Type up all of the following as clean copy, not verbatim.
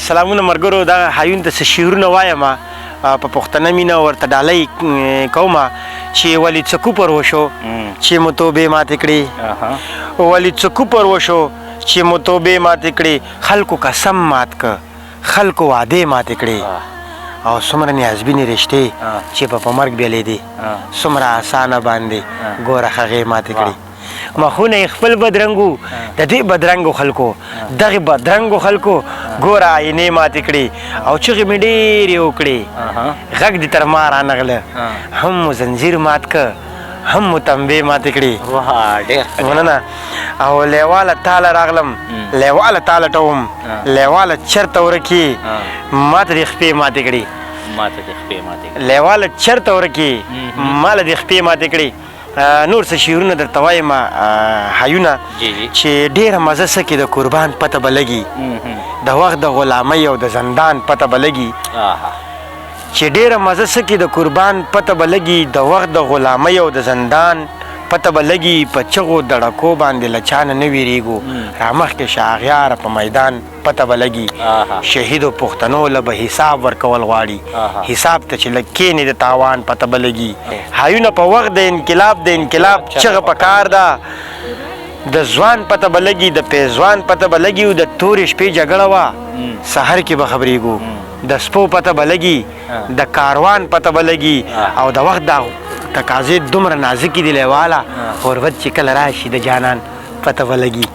سلامونه ملګرو دغه حیون ته څه شعرونه وایم په پښتنه مینه ورته ډالۍ کومه چې ولې څه کوپر وشو چې مو توبې ماتې کړې ولې څه کوپر وشو چې مو توبې ماتې کړې خلکو قسم مات که خلکو وعدې ماتې کړې او څومره نیازبینې رشتې چې په مرګ بیلیدې څومره اسانه باندې ګوره هغې ماتې کړې مخونه یې خپل بدرنګو د دې بدرنګو خلکو دغې بدرنګو خلکو ګوره آینې ماتې کړې او چغې مې ډېرې وکړې غږ دې تر ما رانغله هم مو زنځیر مات که هم مو تنبې ماتې کړې مننه او لیواله تاله راغلم لیواله تاله ټوم لیواله چرته ورکې ماته دې خپې ماتې کړې لیواله چرته ورکې ماله دې خپې ماتې کړې نور څه شعرونه درته وایم حیونه چې ډېره مزه سکې د قربان پته به لګي د وخت د غلامۍ او د زندان پته به لګي چې ډېره مزه سکې د قربان پته به لګي د وخت د غلامۍ او د زندان پته به لګي په چغو دړکو باندې له چا نه نه ویرېږو رامخکې شه اغیاره په میدان پته به لګي شهیدو پښتنو له به حساب ورکول غواړي حساب ته چې لږ کښېنې د تاوان پته به لګي حیونه په وخت د انقلاب چغه په کار ده د ځوان پته به لګي د پیزوان پته به لګي او د تورې شپې جګړه وه سحر کې به خبرېږو د سپو پته به لګي د کاروان پته به لګي او د وخت دا تقاضې دومره نازکې دي لیواله غربت چې کله راشي د جانان پته به لګي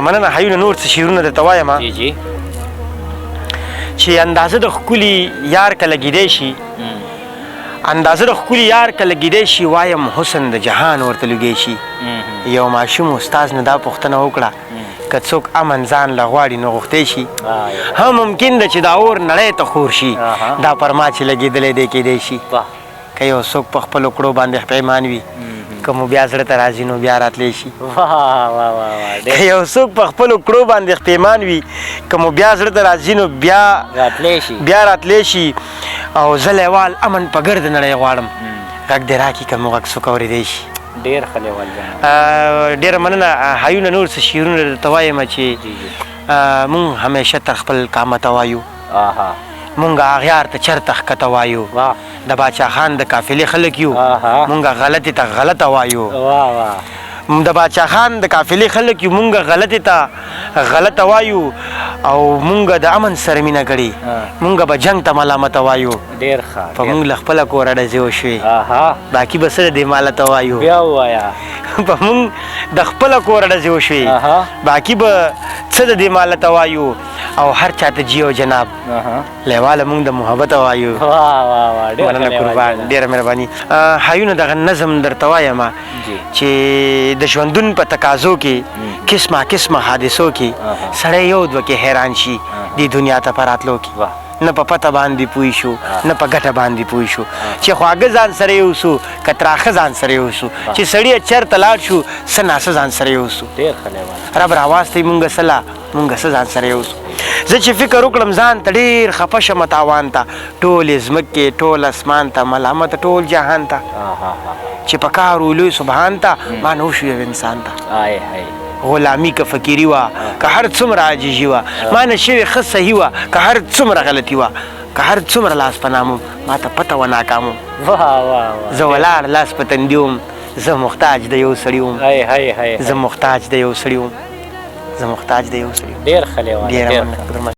مننه حیونه نور څه شعرونه درته وایم چې اندازه د ښکلي یار کله ګیدی شي اندازه د ښکلي یار کله ګیدی شي وایم حسن د جهان ورته لوګی شي یو ماشوم استاز نه دا پوښتنه وکړه که څوک امن ځان له غواړي نو غوښتی شي هم ممکن ده چې دا اور نړۍ ته خور شي دا پر ما چې لګېدلی دی کیدی شي که یو څوک په خپلو کړو باندې پیمان وي که مو بیا زړه ته راځي نو بیا راتلی شي که یو څوک په خپلو کړو باندې پیمان وي که مو بیا زړه ته راځي نو بیا راتلی شي او زه لیوال امن په ګرد نړۍ غواړم غږ دې راکړي که مو غږ څوک اورېدی شي ډېره مننه حیونه نور څه شعرونه درته وایم چې مونږ همیشه تر خپل قامته وایو مونږ اغیار ته چرته ښکته وایو د باچا خان د قافلې خلک یو مونږ غلطې ته غلطه وایو د باچا خان د قافلې خلک یو مونږ غلطې ته غلطه وایو او مونږ د امن سره مینه کړې مونږ به جنګ ته ملامته وایو په مونږ له خپله کوره ډزې وشوې باقي به څه د دې مالته وایو په مونږ د خپله کوره ډزې وشوې باقي به څه د دې مالته وایو او هر چاته جیو جناب لیواله مونږ د محبته وایو مننه قربان ډېره مهرباني حیونه دغه نظم درته وایم چې د ژوندون په تقاضو کې قسمه حادثو کې سړی یو دوه کې حیران شي دې دنیا ته په راتلو کې نه په پته باندې پوه شو نه په ګټه باندې پوه شو چې خواږه ځان سره یوسو که تراخه ځان سره یوسو چې سړی چېرته لاړ شو څه ناسه ځان سره یوسو رب راواستئ مونږ سله مونږ څه ځان سره یوسو زه چې فکر وکړم ځان ته ډېر خفه شم تاوان ته ټولې ځمکې ټول اسمان ته ملامت ټول جهان ته چې په کار لوی سبحان ته ما نه وشو یو انسان ته غلامي که فقیري وه که هر څومره عاجزي وه ما نه شوې ښه صحیح وه که هر څومره غلطي وه که هر څومره لاس په نامم ما ته پته وه ناکامم زه ولاړ لاس په تندي وم زه محتاج د یو سړي وم زه محتاج د یو سړي وم ډېر ښه لیوال